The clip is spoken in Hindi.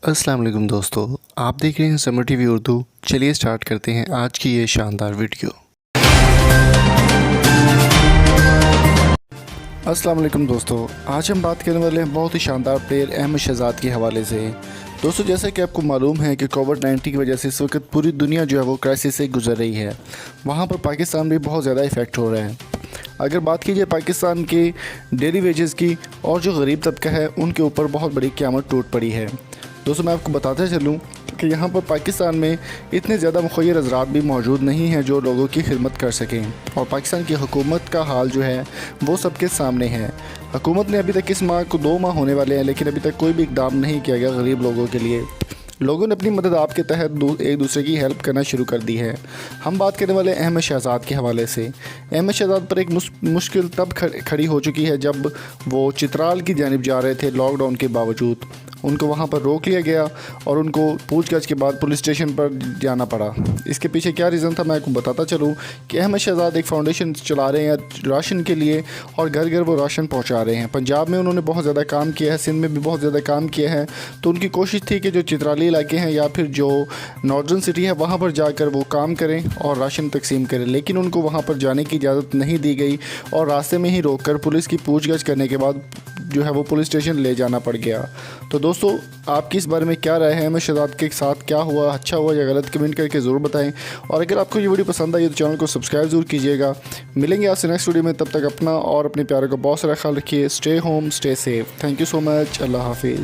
अस्सलाम वालेकुम दोस्तों, आप देख रहे हैं समर टीवी उर्दू। चलिए स्टार्ट करते हैं आज की ये शानदार वीडियो। अस्सलाम वालेकुम दोस्तों, आज हम बात करने वाले हैं बहुत ही शानदार प्लेयर अहमद शहजाद के हवाले से। दोस्तों, जैसा कि आपको मालूम है कि कोविड-19 की वजह से इस वक्त पूरी दुनिया जो है वो क्राइसिस से गुजर रही है। वहाँ पर पाकिस्तान भी बहुत ज़्यादा इफ़ेक्ट हो रहा है। अगर बात की जाए पाकिस्तान के डेली वेजेस की और जो गरीब तबका है उनके ऊपर बहुत बड़ी क़यामत टूट पड़ी है। दोस्तों, मैं आपको बताते चलूँ कि यहाँ पर पाकिस्तान में इतने ज़्यादा मुखय्यर हज़रात भी मौजूद नहीं हैं जो लोगों की खिदमत कर सकें, और पाकिस्तान की हुकूमत का हाल जो है वो सबके सामने है। हुकूमत ने अभी तक इस माह को 2 माह होने वाले हैं, लेकिन अभी तक कोई भी इक़दाम नहीं किया गया गरीब लोगों के लिए। लोगों ने अपनी मदद आपके तहत एक दूसरे की हेल्प करना शुरू कर दी है। हम बात करने वाले अहमद शहजाद के हवाले से। अहमद शहजाद पर एक मुश्किल तब खड़ी हो चुकी है जब वो चित्राल की जानिब जा रहे थे। लॉकडाउन के बावजूद उनको वहाँ पर रोक लिया गया और उनको पूछताछ के बाद पुलिस स्टेशन पर जाना पड़ा। इसके पीछे क्या रीज़न था, मैं आपको बताता चलूँ कि अहमद शहजाद एक फ़ाउंडेशन चला रहे हैं राशन के लिए, और घर घर वो राशन पहुँचा रहे हैं। पंजाब में उन्होंने बहुत ज़्यादा काम किया है, सिंध में भी बहुत ज़्यादा काम किया है। तो उनकी कोशिश थी कि जो चित्राली इलाके हैं या फिर जो नॉर्दर्न सिटी है वहाँ पर जाकर वो काम करें और राशन तकसीम करें, लेकिन उनको वहाँ पर जाने की इजाज़त नहीं दी गई और रास्ते में ही रोककर पुलिस की पूछताछ करने के बाद जो है वो पुलिस स्टेशन ले जाना पड़ गया। तो दोस्तों, आपकी इस बारे में क्या राय है? अहमद शहजाद के साथ क्या हुआ, अच्छा हुआ या गलत, कमेंट करके ज़रूर बताएं। और अगर आपको ये वीडियो पसंद आई तो चैनल को सब्सक्राइब ज़रूर कीजिएगा। मिलेंगे आपसे नेक्स्ट वीडियो में, तब तक अपना और अपने प्यारे का बहुत सारा ख्याल रखिए। Stay home, stay safe. Thank you so much. अल्लाह हाफिज़।